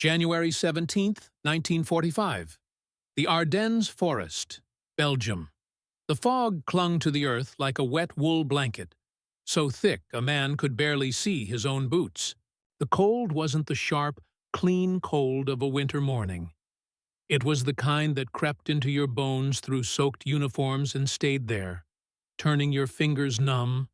January 17, 1945. The Ardennes Forest, Belgium. The fog clung to the earth like a wet wool blanket, so thick a man could barely see his own boots. The cold wasn't the sharp, clean cold of a winter morning. It was the kind that crept into your bones through soaked uniforms and stayed there, turning your fingers numb,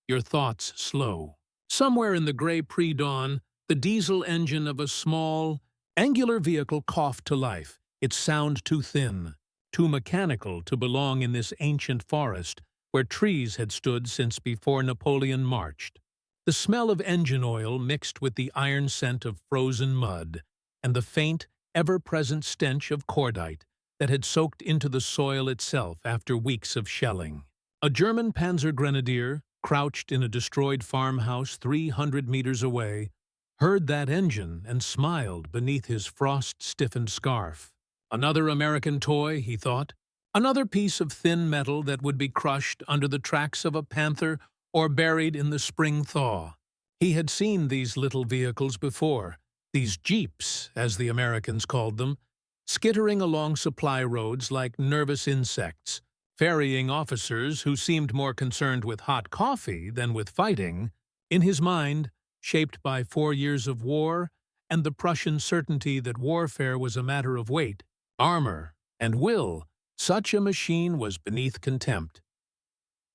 your thoughts slow. Somewhere in the gray pre-dawn, the diesel engine of a small, angular vehicle coughed to life, its sound too thin, too mechanical to belong in this ancient forest where trees had stood since before Napoleon marched. The smell of engine oil mixed with the iron scent of frozen mud, and the faint, ever-present stench of cordite that had soaked into the soil itself after weeks of shelling. A German panzer grenadier, crouched in a destroyed farmhouse 300 meters away, heard that engine and smiled beneath his frost-stiffened scarf. Another American toy, he thought. Another piece of thin metal that would be crushed under the tracks of a panther or buried in the spring thaw. He had seen these little vehicles before, these jeeps, as the Americans called them, skittering along supply roads like nervous insects, ferrying officers who seemed more concerned with hot coffee than with fighting. In his mind, shaped by 4 years of war and the Prussian certainty that warfare was a matter of weight, armor, and will, such a machine was beneath contempt.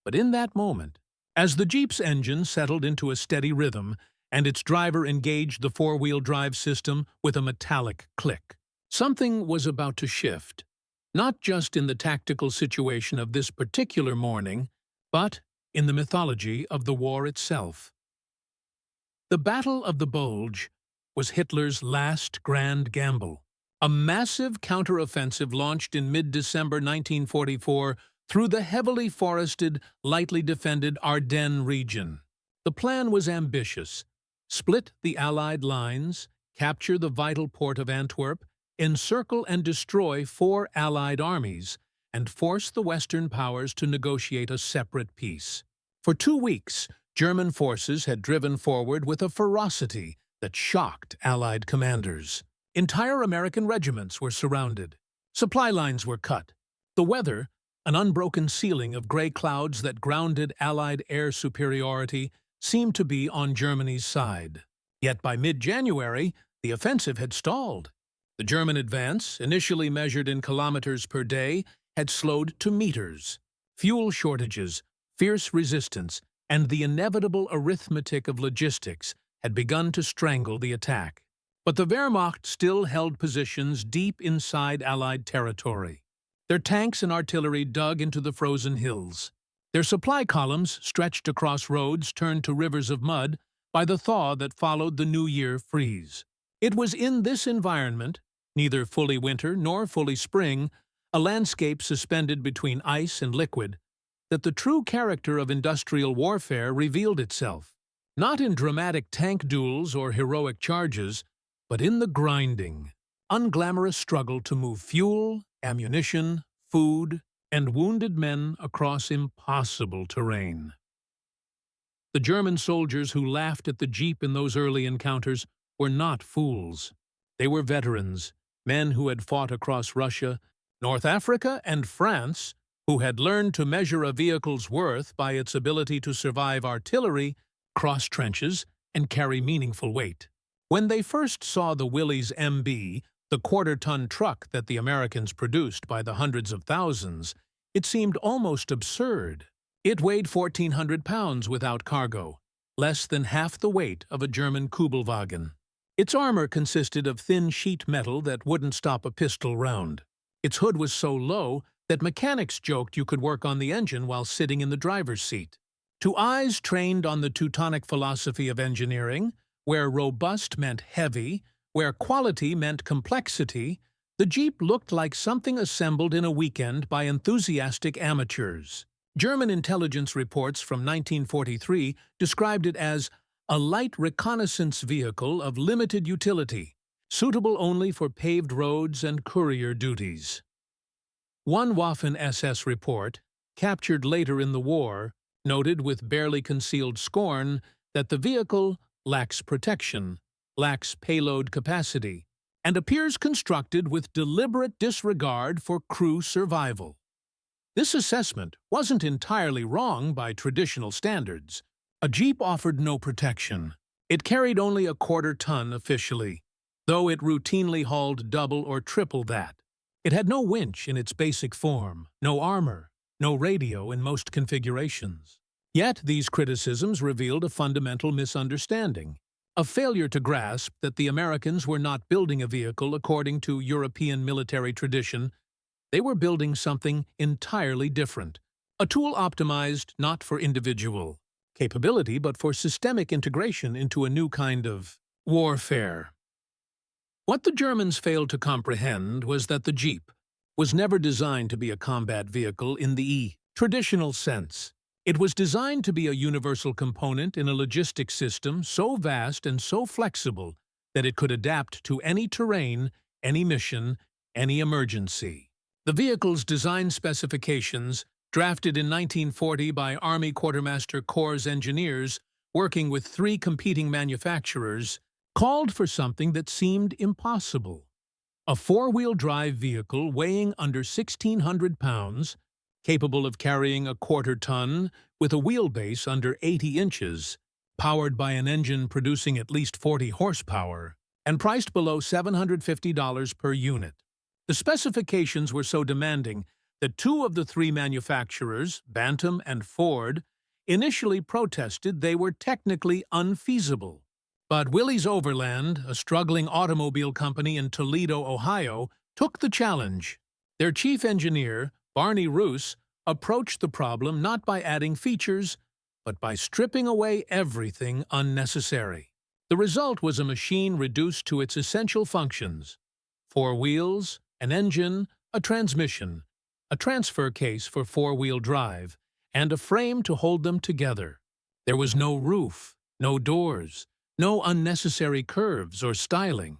But in that moment, as the Jeep's engine settled into a steady rhythm and its driver engaged the four-wheel drive system with a metallic click, something was about to shift, not just in the tactical situation of this particular morning, but in the mythology of the war itself. The Battle of the Bulge was Hitler's last grand gamble, a massive counteroffensive launched in mid-December 1944 through the heavily forested, lightly defended Ardennes region. The plan was ambitious: split the Allied lines, capture the vital port of Antwerp, encircle and destroy 4 Allied armies, and force the Western powers to negotiate a separate peace. For 2 weeks, German forces had driven forward with a ferocity that shocked Allied commanders. Entire American regiments were surrounded. Supply lines were cut. The weather, an unbroken ceiling of gray clouds that grounded Allied air superiority, seemed to be on Germany's side. Yet by mid-January, the offensive had stalled. The German advance, initially measured in kilometers per day, had slowed to meters. Fuel shortages, fierce resistance, and the inevitable arithmetic of logistics had begun to strangle the attack. But the Wehrmacht still held positions deep inside Allied territory. Their tanks and artillery dug into the frozen hills. Their supply columns, stretched across roads turned to rivers of mud by the thaw that followed the New Year freeze. It was in this environment, neither fully winter nor fully spring, a landscape suspended between ice and liquid, that the true character of industrial warfare revealed itself. Not in dramatic tank duels or heroic charges, but in the grinding, unglamorous struggle to move fuel, ammunition, food, and wounded men across impossible terrain. The German soldiers who laughed at the Jeep in those early encounters were not fools. They were veterans, men who had fought across Russia, North Africa, and France, who had learned to measure a vehicle's worth by its ability to survive artillery, cross trenches, and carry meaningful weight. When they first saw the Willys MB, the quarter-ton truck that the Americans produced by the hundreds of thousands, it seemed almost absurd. It weighed 1,400 pounds without cargo, less than half the weight of a German Kubelwagen. Its armor consisted of thin sheet metal that wouldn't stop a pistol round. Its hood was so low that mechanics joked you could work on the engine while sitting in the driver's seat. To eyes trained on the Teutonic philosophy of engineering, where robust meant heavy, where quality meant complexity, the Jeep looked like something assembled in a weekend by enthusiastic amateurs. German intelligence reports from 1943 described it as a light reconnaissance vehicle of limited utility, suitable only for paved roads and courier duties. One Waffen-SS report, captured later in the war, noted with barely concealed scorn that the vehicle lacks protection, lacks payload capacity, and appears constructed with deliberate disregard for crew survival. This assessment wasn't entirely wrong by traditional standards. A Jeep offered no protection. It carried only a quarter-ton officially, though it routinely hauled double or triple that. It had no winch in its basic form, no armor, no radio in most configurations. Yet these criticisms revealed a fundamental misunderstanding, a failure to grasp that the Americans were not building a vehicle according to European military tradition. They were building something entirely different, a tool optimized not for individual capability but for systemic integration into a new kind of warfare. What the Germans failed to comprehend was that the Jeep was never designed to be a combat vehicle in the traditional sense. It was designed to be a universal component in a logistics system so vast and so flexible that it could adapt to any terrain, any mission, any emergency. The vehicle's design specifications, drafted in 1940 by Army Quartermaster Corps engineers working with 3 competing manufacturers, called for something that seemed impossible. A 4-wheel drive vehicle weighing under 1,600 pounds, capable of carrying a quarter-ton with a wheelbase under 80 inches, powered by an engine producing at least 40 horsepower, and priced below $750 per unit. The specifications were so demanding that 2 of the 3 manufacturers, Bantam and Ford, initially protested they were technically unfeasible. But Willys Overland, a struggling automobile company in Toledo, Ohio, took the challenge. Their chief engineer, Barney Roos, approached the problem not by adding features, but by stripping away everything unnecessary. The result was a machine reduced to its essential functions: 4 wheels, an engine, a transmission, a transfer case for 4-wheel drive, and a frame to hold them together. There was no roof, no doors, no unnecessary curves or styling.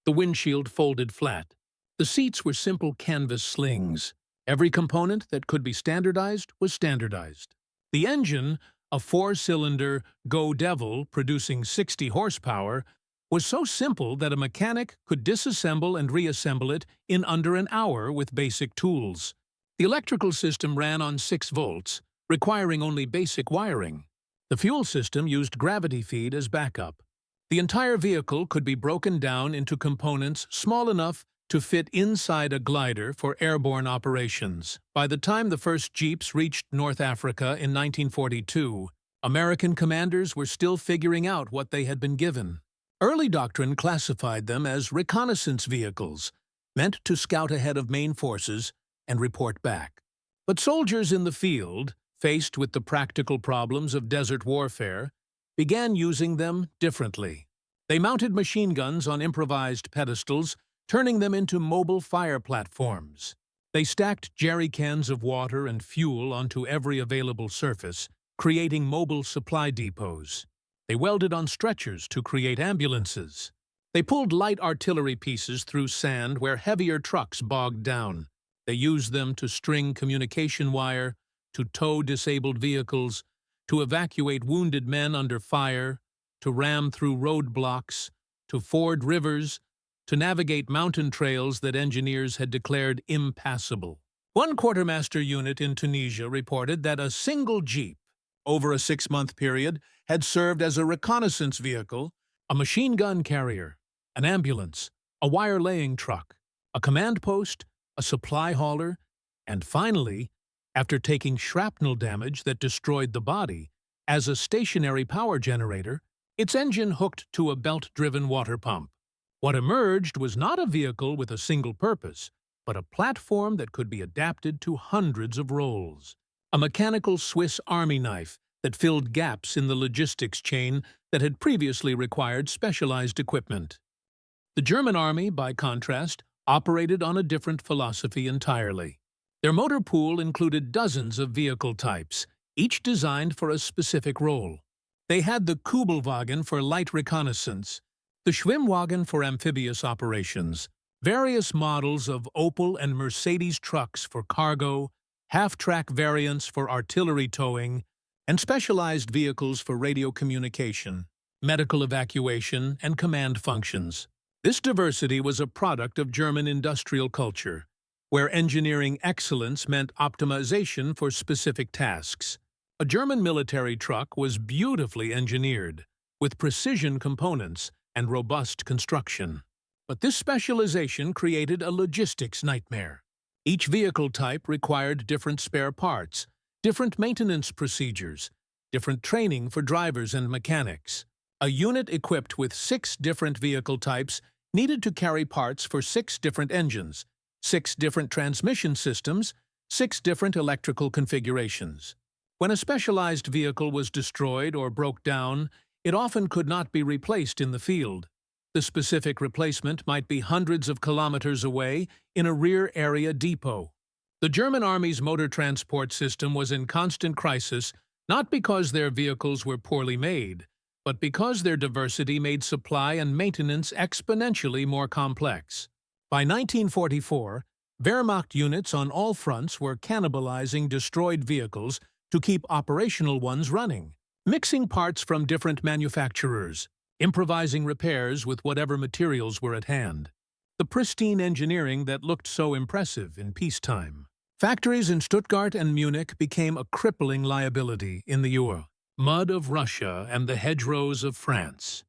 The windshield folded flat. The seats were simple canvas slings. Every component that could be standardized was standardized. The engine, a 4-cylinder Go Devil producing 60 horsepower, was so simple that a mechanic could disassemble and reassemble it in under an hour with basic tools. The electrical system ran on 6 volts, requiring only basic wiring. The fuel system used gravity feed as backup. The entire vehicle could be broken down into components small enough to fit inside a glider for airborne operations. By the time the first Jeeps reached North Africa in 1942, American commanders were still figuring out what they had been given. Early doctrine classified them as reconnaissance vehicles, meant to scout ahead of main forces and report back. But soldiers in the field, faced with the practical problems of desert warfare, began using them differently. They mounted machine guns on improvised pedestals, turning them into mobile fire platforms. They stacked jerry cans of water and fuel onto every available surface, creating mobile supply depots. They welded on stretchers to create ambulances. They pulled light artillery pieces through sand where heavier trucks bogged down. They used them to string communication wire, to tow disabled vehicles, to evacuate wounded men under fire, to ram through roadblocks, to ford rivers, to navigate mountain trails that engineers had declared impassable. One quartermaster unit in Tunisia reported that a single Jeep, over a 6-month period, had served as a reconnaissance vehicle, a machine gun carrier, an ambulance, a wire-laying truck, a command post, a supply hauler, and finally, after taking shrapnel damage that destroyed the body, as a stationary power generator, its engine hooked to a belt-driven water pump. What emerged was not a vehicle with a single purpose, but a platform that could be adapted to hundreds of roles. A mechanical Swiss Army knife that filled gaps in the logistics chain that had previously required specialized equipment. The German Army, by contrast, operated on a different philosophy entirely. Their motor pool included dozens of vehicle types, each designed for a specific role. They had the Kubelwagen for light reconnaissance, the Schwimmwagen for amphibious operations, various models of Opel and Mercedes trucks for cargo, half-track variants for artillery towing, and specialized vehicles for radio communication, medical evacuation, and command functions. This diversity was a product of German industrial culture, where engineering excellence meant optimization for specific tasks. A German military truck was beautifully engineered, with precision components and robust construction. But this specialization created a logistics nightmare. Each vehicle type required different spare parts, different maintenance procedures, different training for drivers and mechanics. A unit equipped with 6 different vehicle types needed to carry parts for 6 different engines, 6 different transmission systems, 6 different electrical configurations. When a specialized vehicle was destroyed or broke down, it often could not be replaced in the field. The specific replacement might be hundreds of kilometers away in a rear area depot. The German Army's motor transport system was in constant crisis, not because their vehicles were poorly made, but because their diversity made supply and maintenance exponentially more complex. By 1944, Wehrmacht units on all fronts were cannibalizing destroyed vehicles to keep operational ones running, mixing parts from different manufacturers, improvising repairs with whatever materials were at hand. The pristine engineering that looked so impressive in peacetime. Factories in Stuttgart and Munich became a crippling liability in the Ruhr, mud of Russia and the hedgerows of France.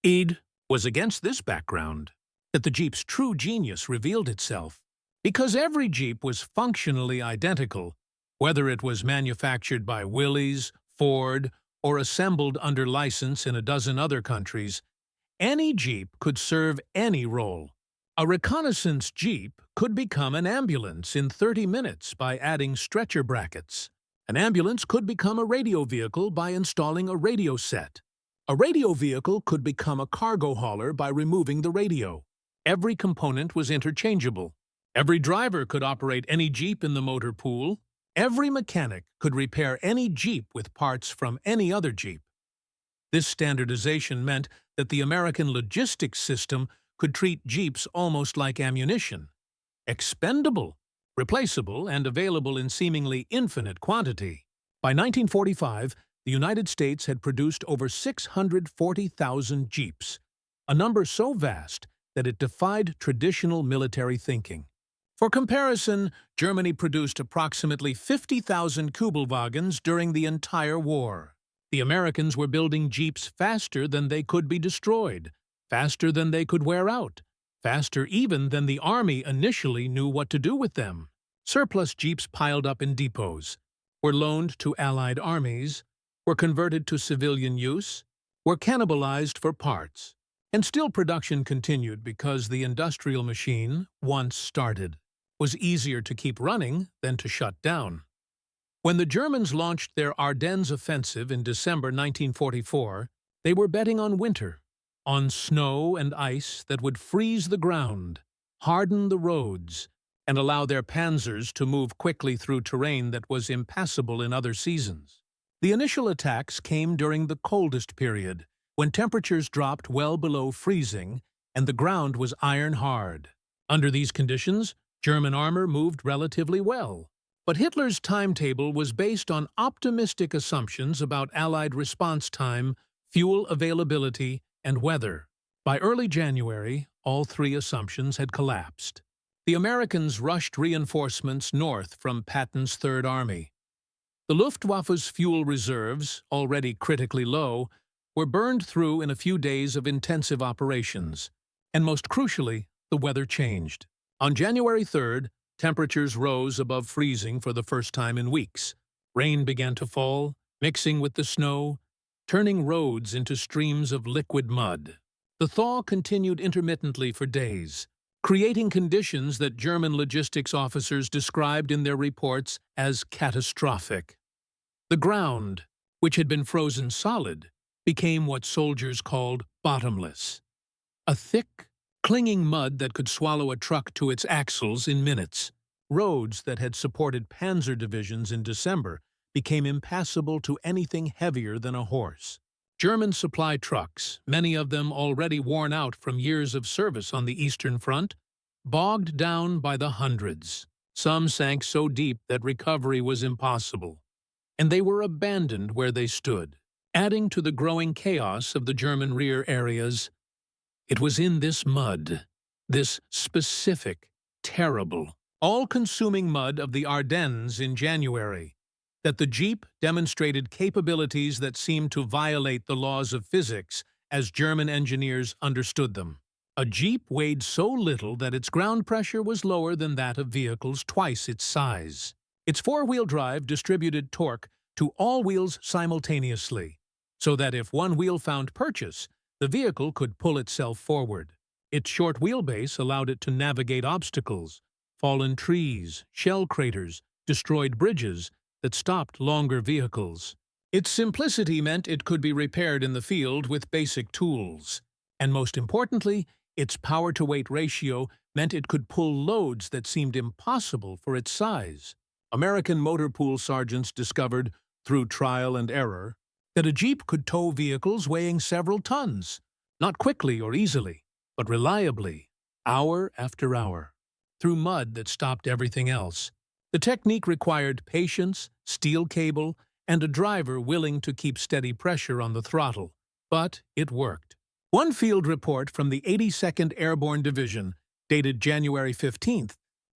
It was against this background that the Jeep's true genius revealed itself. Because every Jeep was functionally identical, whether it was manufactured by Willys, Ford, or assembled under license in a dozen other countries, any Jeep could serve any role. A reconnaissance Jeep could become an ambulance in 30 minutes by adding stretcher brackets. An ambulance could become a radio vehicle by installing a radio set. A radio vehicle could become a cargo hauler by removing the radio. Every component was interchangeable. Every driver could operate any Jeep in the motor pool. Every mechanic could repair any Jeep with parts from any other Jeep. This standardization meant that the American logistics system could treat Jeeps almost like ammunition, expendable, replaceable, and available in seemingly infinite quantity. By 1945, the United States had produced over 640,000 Jeeps, a number so vast that it defied traditional military thinking. For comparison, Germany produced approximately 50,000 Kübelwagens during the entire war. The Americans were building Jeeps faster than they could be destroyed, faster than they could wear out, faster even than the Army initially knew what to do with them. Surplus Jeeps piled up in depots, were loaned to Allied armies, were converted to civilian use, were cannibalized for parts. And still production continued because the industrial machine, once started, was easier to keep running than to shut down. When the Germans launched their Ardennes offensive in December 1944, they were betting on winter, on snow and ice that would freeze the ground, harden the roads, and allow their panzers to move quickly through terrain that was impassable in other seasons. The initial attacks came during the coldest period, when temperatures dropped well below freezing and the ground was iron-hard. Under these conditions, German armor moved relatively well. But Hitler's timetable was based on optimistic assumptions about Allied response time, fuel availability, and weather. By early January, all 3 assumptions had collapsed. The Americans rushed reinforcements north from Patton's Third Army. The Luftwaffe's fuel reserves, already critically low, were burned through in a few days of intensive operations. And most crucially, the weather changed. On January 3rd, temperatures rose above freezing for the first time in weeks. Rain began to fall, mixing with the snow, turning roads into streams of liquid mud. The thaw continued intermittently for days, creating conditions that German logistics officers described in their reports as catastrophic. The ground, which had been frozen solid, became what soldiers called bottomless. A thick, clinging mud that could swallow a truck to its axles in minutes. Roads that had supported panzer divisions in December became impassable to anything heavier than a horse. German supply trucks, many of them already worn out from years of service on the Eastern Front, bogged down by the hundreds. Some sank so deep that recovery was impossible, and they were abandoned where they stood. adding to the growing chaos of the German rear areas. It was in this mud, this specific, terrible, all-consuming mud of the Ardennes in January, that the Jeep demonstrated capabilities that seemed to violate the laws of physics as German engineers understood them. A Jeep weighed so little that its ground pressure was lower than that of vehicles twice its size. Its four-wheel drive distributed torque to all wheels simultaneously, so that if one wheel found purchase, the vehicle could pull itself forward. Its short wheelbase allowed it to navigate obstacles, fallen trees, shell craters, destroyed bridges that stopped longer vehicles. Its simplicity meant it could be repaired in the field with basic tools. And most importantly, its power-to-weight ratio meant it could pull loads that seemed impossible for its size. American motor pool sergeants discovered, through trial and error, that a Jeep could tow vehicles weighing several tons, not quickly or easily, but reliably, hour after hour, through mud that stopped everything else. The technique required patience, steel cable, and a driver willing to keep steady pressure on the throttle, but it worked. One field report from the 82nd Airborne Division, dated January 15th,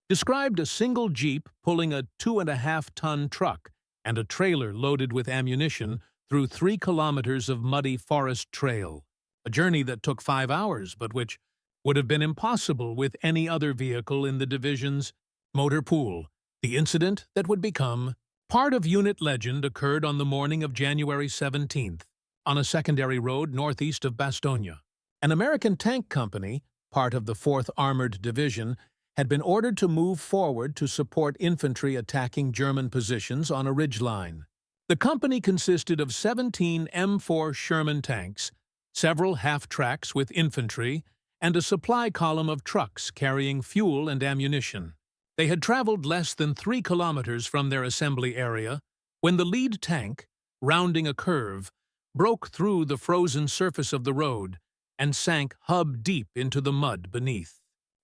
described a single Jeep pulling a 2.5-ton truck and a trailer loaded with ammunition through 3 kilometers of muddy forest trail, a journey that took 5 hours but which would have been impossible with any other vehicle in the division's motor pool. The incident that would become part of unit legend occurred on the morning of January 17th, on a secondary road northeast of Bastogne. An American tank company, part of the 4th Armored Division, had been ordered to move forward to support infantry attacking German positions on a ridgeline. The company consisted of 17 M4 Sherman tanks, several half-tracks with infantry, and a supply column of trucks carrying fuel and ammunition. They had traveled less than 3 kilometers from their assembly area when the lead tank, rounding a curve, broke through the frozen surface of the road and sank hub-deep into the mud beneath.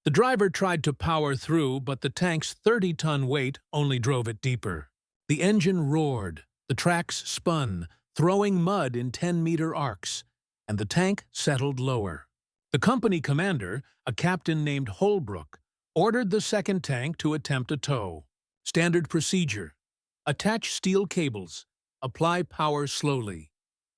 The driver tried to power through, but the tank's 30-ton weight only drove it deeper. The engine roared, the tracks spun, throwing mud in 10-meter arcs, and the tank settled lower. The company commander, a captain named Holbrook, ordered the second tank to attempt a tow. Standard procedure: attach steel cables, apply power slowly,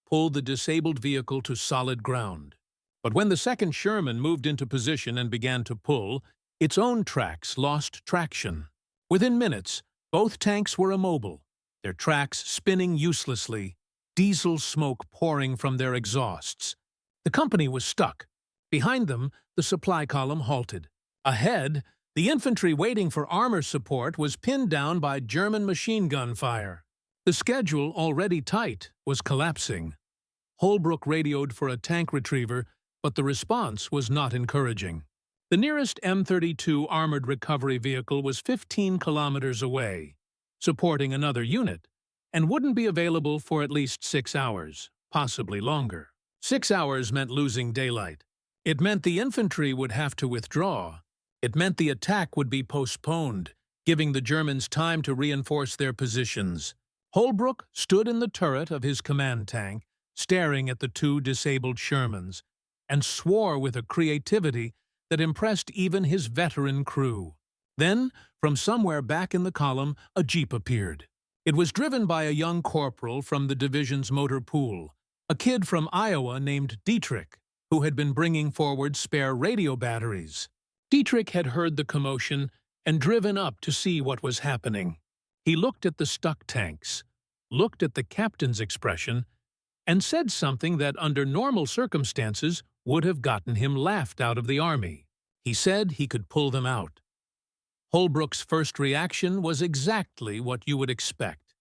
pull the disabled vehicle to solid ground. But when the second Sherman moved into position and began to pull, its own tracks lost traction. Within minutes, both tanks were immobile, their tracks spinning uselessly, diesel smoke pouring from their exhausts. The company was stuck. Behind them, the supply column halted. Ahead, the infantry waiting for armor support was pinned down by German machine gun fire. The schedule, already tight, was collapsing. Holbrook radioed for a tank retriever, but the response was not encouraging. The nearest M32 armored recovery vehicle was 15 kilometers away, supporting another unit, and wouldn't be available for at least 6 hours, possibly longer. 6 hours meant losing daylight. It meant the infantry would have to withdraw. It meant the attack would be postponed, giving the Germans time to reinforce their positions. Holbrook stood in the turret of his command tank, staring at the 2 disabled Shermans, and swore with a creativity that impressed even his veteran crew. Then, from somewhere back in the column, a Jeep appeared. It was driven by a young corporal from the division's motor pool, a kid from Iowa named Dietrich, who had been bringing forward spare radio batteries. Dietrich had heard the commotion and driven up to see what was happening. He looked at the stuck tanks, looked at the captain's expression, and said something that under normal circumstances would have gotten him laughed out of the army. He said he could pull them out. Holbrook's first reaction was exactly what you would expect: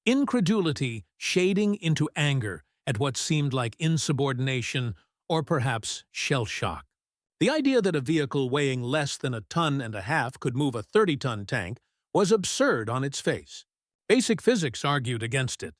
incredulity shading into anger at what seemed like insubordination or perhaps shell shock. The idea that a vehicle weighing less than 1.5 tons could move a 30-ton tank was absurd on its face. Basic physics argued against it.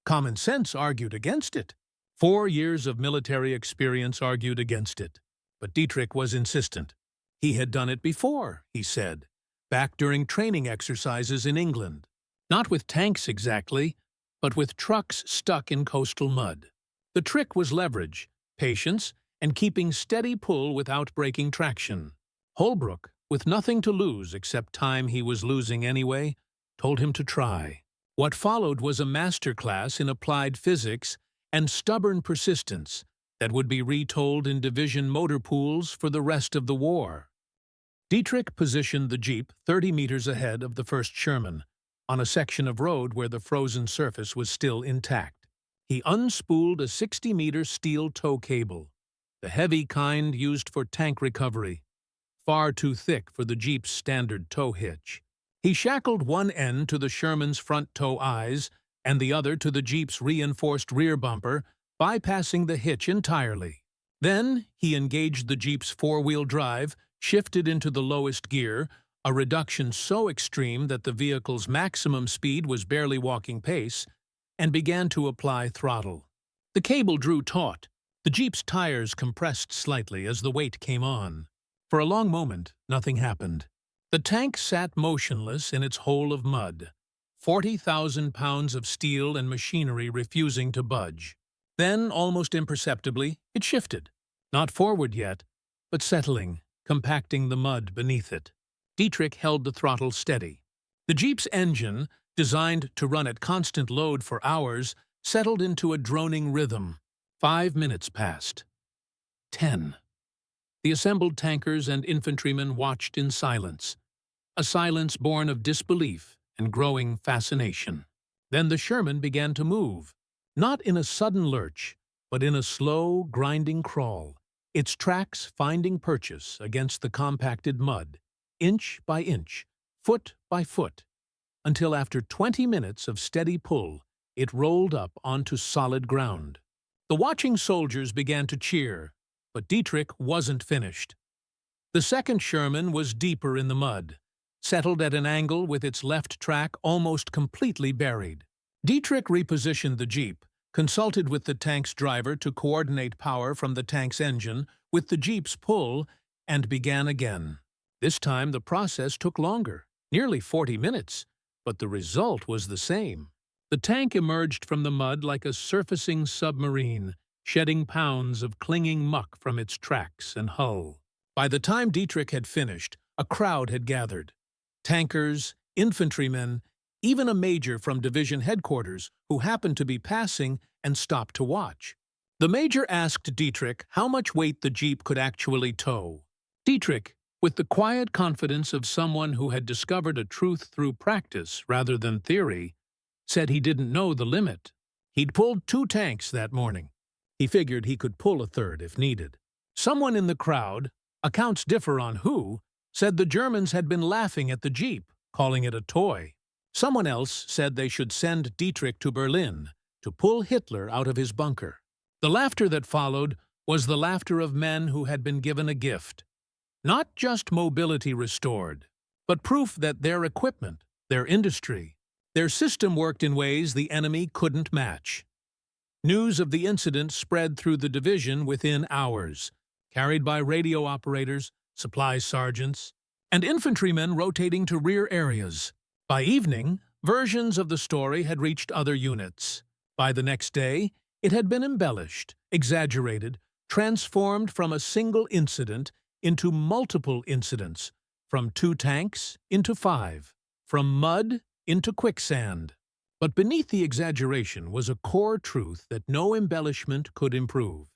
Common sense argued against it. 4 years of military experience argued against it. But Dietrich was insistent. He had done it before, he said, back during training exercises in England. Not with tanks exactly, but with trucks stuck in coastal mud. The trick was leverage, patience, and keeping steady pull without breaking traction. Holbrook, with nothing to lose except time he was losing anyway, told him to try. What followed was a masterclass in applied physics and stubborn persistence that would be retold in division motor pools for the rest of the war. Dietrich positioned the Jeep 30 meters ahead of the first Sherman, on a section of road where the frozen surface was still intact. He unspooled a 60-meter steel tow cable, the heavy kind used for tank recovery, far too thick for the Jeep's standard tow hitch. He shackled one end to the Sherman's front tow eyes and the other to the Jeep's reinforced rear bumper, bypassing the hitch entirely. Then he engaged the Jeep's four-wheel drive, shifted into the lowest gear, a reduction so extreme that the vehicle's maximum speed was barely walking pace, and began to apply throttle. The cable drew taut. The Jeep's tires compressed slightly as the weight came on. For a long moment, nothing happened. The tank sat motionless in its hole of mud, 40,000 pounds of steel and machinery refusing to budge. Then, almost imperceptibly, it shifted. Not forward yet, but settling, compacting the mud beneath it. Dietrich held the throttle steady. The Jeep's engine, designed to run at constant load for hours, settled into a droning rhythm. 5 minutes passed. 10. The assembled tankers and infantrymen watched in silence, a silence born of disbelief and growing fascination. Then the Sherman began to move, not in a sudden lurch, but in a slow, grinding crawl, its tracks finding purchase against the compacted mud, inch by inch, foot by foot, until after 20 minutes of steady pull, it rolled up onto solid ground. The watching soldiers began to cheer, but Dietrich wasn't finished. The second Sherman was deeper in the mud, settled at an angle with its left track almost completely buried. Dietrich repositioned the Jeep, consulted with the tank's driver to coordinate power from the tank's engine with the Jeep's pull, and began again. This time the process took longer, nearly 40 minutes, but the result was the same. The tank emerged from the mud like a surfacing submarine, shedding pounds of clinging muck from its tracks and hull. By the time Dietrich had finished, a crowd had gathered. Tankers, infantrymen, even a major from division headquarters who happened to be passing and stopped to watch. The major asked Dietrich how much weight the Jeep could actually tow. Dietrich, with the quiet confidence of someone who had discovered a truth through practice rather than theory, said he didn't know the limit. He'd pulled 2 tanks that morning. He figured he could pull a third if needed. Someone in the crowd, accounts differ on who, said the Germans had been laughing at the Jeep, calling it a toy. Someone else said they should send Dietrich to Berlin to pull Hitler out of his bunker. The laughter that followed was the laughter of men who had been given a gift. Not just mobility restored, but proof that their equipment, their industry, their system worked in ways the enemy couldn't match. News of the incident spread through the division within hours, carried by radio operators, supply sergeants, and infantrymen rotating to rear areas. By evening, versions of the story had reached other units. By the next day, it had been embellished, exaggerated, transformed from a single incident into multiple incidents, from 2 tanks into 5, from mud into quicksand. But beneath the exaggeration was a core truth that no embellishment could improve.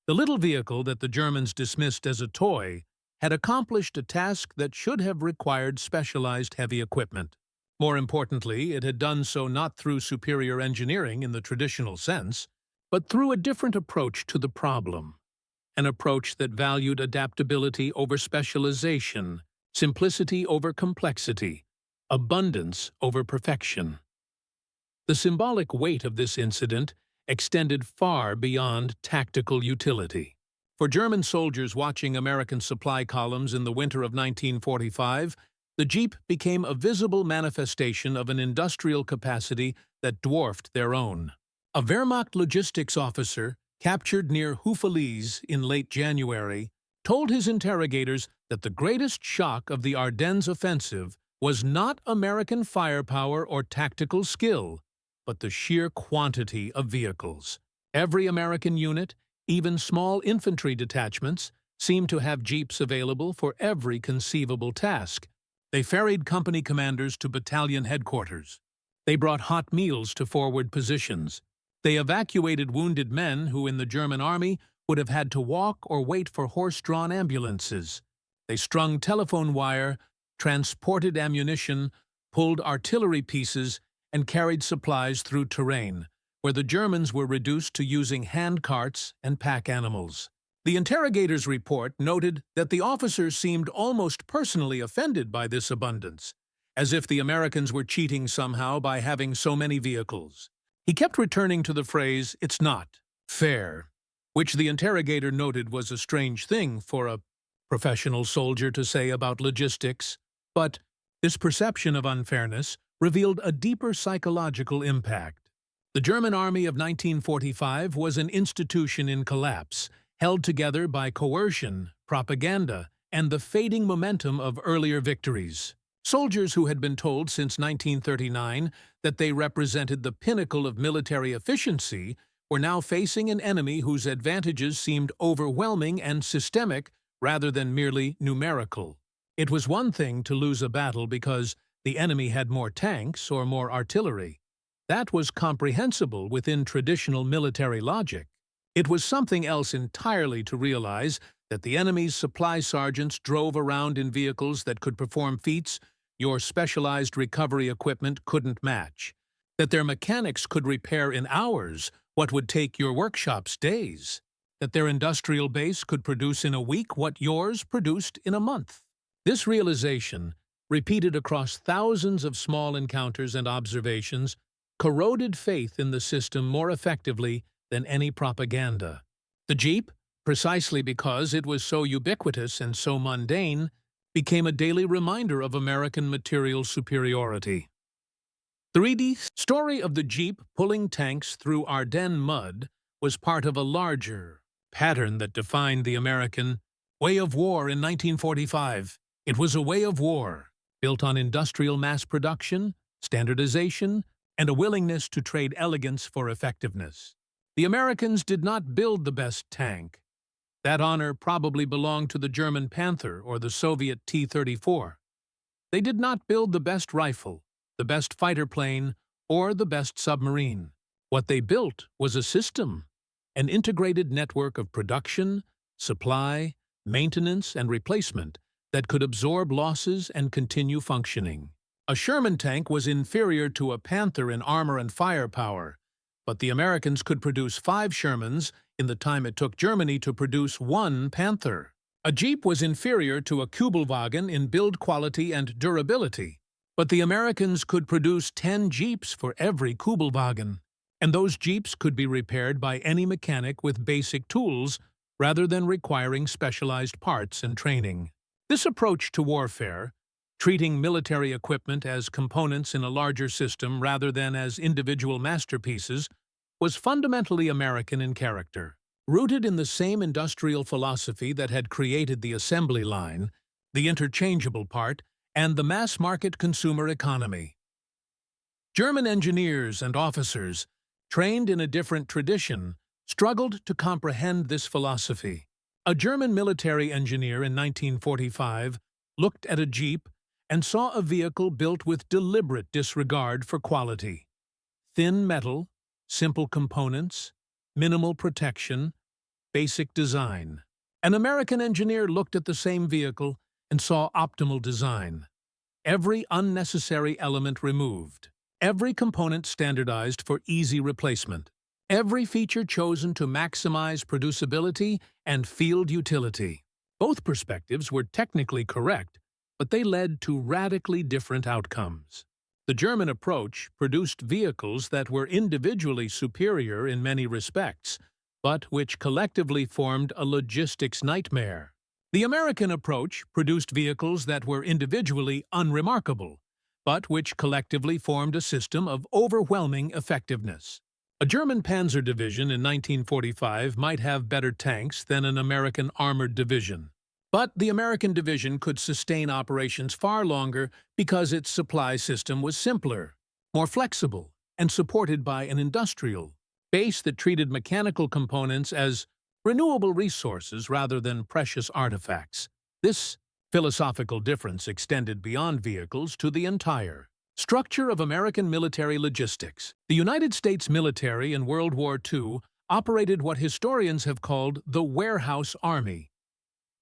The little vehicle that the Germans dismissed as a toy had accomplished a task that should have required specialized heavy equipment. More importantly, it had done so not through superior engineering in the traditional sense, but through a different approach to the problem. An approach that valued adaptability over specialization, simplicity over complexity, abundance over perfection. The symbolic weight of this incident extended far beyond tactical utility. For German soldiers watching American supply columns in the winter of 1945, the Jeep became a visible manifestation of an industrial capacity that dwarfed their own. A Wehrmacht logistics officer, captured near Houffalize in late January, told his interrogators that the greatest shock of the Ardennes offensive was not American firepower or tactical skill, but the sheer quantity of vehicles. Every American unit, even small infantry detachments, seemed to have jeeps available for every conceivable task. They ferried company commanders to battalion headquarters. They brought hot meals to forward positions. They evacuated wounded men who in the German army would have had to walk or wait for horse-drawn ambulances. They strung telephone wire, transported ammunition, pulled artillery pieces, and carried supplies through terrain, where the Germans were reduced to using hand carts and pack animals. The interrogator's report noted that the officers seemed almost personally offended by this abundance, as if the Americans were cheating somehow by having so many vehicles. He kept returning to the phrase, "It's not fair," which the interrogator noted was a strange thing for a professional soldier to say about logistics. But this perception of unfairness revealed a deeper psychological impact. The German army of 1945 was an institution in collapse, held together by coercion, propaganda, and the fading momentum of earlier victories. Soldiers who had been told since 1939 that they represented the pinnacle of military efficiency were now facing an enemy whose advantages seemed overwhelming and systemic rather than merely numerical. It was one thing to lose a battle because the enemy had more tanks or more artillery. That was comprehensible within traditional military logic. It was something else entirely to realize that the enemy's supply sergeants drove around in vehicles that could perform feats your specialized recovery equipment couldn't match, that their mechanics could repair in hours what would take your workshops days, that their industrial base could produce in a week what yours produced in a month. This realization, repeated across thousands of small encounters and observations, corroded faith in the system more effectively than any propaganda. The Jeep, precisely because it was so ubiquitous and so mundane, became a daily reminder of American material superiority. The 3D story of the Jeep pulling tanks through Ardennes mud was part of a larger pattern that defined the American way of war in 1945. It was a way of war built on industrial mass production, standardization, and a willingness to trade elegance for effectiveness. The Americans did not build the best tank. That honor probably belonged to the German Panther or the Soviet T-34. They did not build the best rifle, the best fighter plane, or the best submarine. What they built was a system, an integrated network of production, supply, maintenance, and replacement that could absorb losses and continue functioning. A Sherman tank was inferior to a Panther in armor and firepower, but the Americans could produce 5 Shermans in the time it took Germany to produce 1 Panther. A Jeep was inferior to a Kübelwagen in build quality and durability, but the Americans could produce 10 Jeeps for every Kübelwagen, and those Jeeps could be repaired by any mechanic with basic tools rather than requiring specialized parts and training. This approach to warfare, treating military equipment as components in a larger system rather than as individual masterpieces, was fundamentally American in character. Rooted in the same industrial philosophy that had created the assembly line, the interchangeable part, and the mass-market consumer economy. German engineers and officers, trained in a different tradition, struggled to comprehend this philosophy. A German military engineer in 1945 looked at a Jeep and saw a vehicle built with deliberate disregard for quality. Thin metal, simple components, minimal protection, basic design. An American engineer looked at the same vehicle and saw optimal design. Every unnecessary element removed. Every component standardized for easy replacement. Every feature chosen to maximize producibility and field utility. Both perspectives were technically correct, but they led to radically different outcomes. The German approach produced vehicles that were individually superior in many respects, but which collectively formed a logistics nightmare. The American approach produced vehicles that were individually unremarkable, but which collectively formed a system of overwhelming effectiveness. A German panzer division in 1945 might have better tanks than an American armored division. But the American division could sustain operations far longer because its supply system was simpler, more flexible, and supported by an industrial base that treated mechanical components as renewable resources rather than precious artifacts. This philosophical difference extended beyond vehicles to the entire structure of American military logistics. The United States military in World War II operated what historians have called the warehouse army,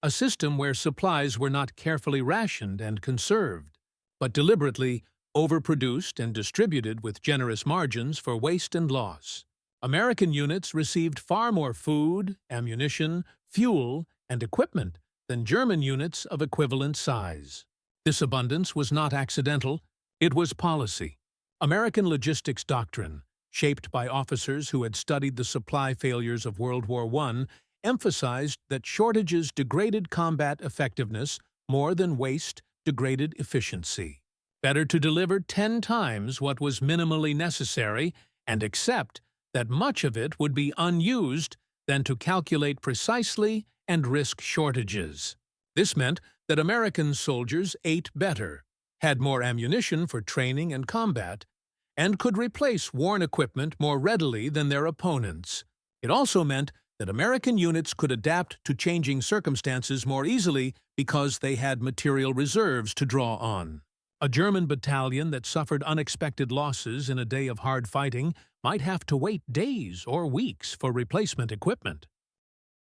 a system where supplies were not carefully rationed and conserved, but deliberately overproduced and distributed with generous margins for waste and loss. American units received far more food, ammunition, fuel, and equipment than German units of equivalent size. This abundance was not accidental, it was policy. American logistics doctrine, shaped by officers who had studied the supply failures of World War I, emphasized that shortages degraded combat effectiveness more than waste degraded efficiency. Better to deliver 10 times what was minimally necessary and accept that much of it would be unused than to calculate precisely and risk shortages. This meant that American soldiers ate better, had more ammunition for training and combat, and could replace worn equipment more readily than their opponents. It also meant that American units could adapt to changing circumstances more easily because they had material reserves to draw on. A German battalion that suffered unexpected losses in a day of hard fighting might have to wait days or weeks for replacement equipment.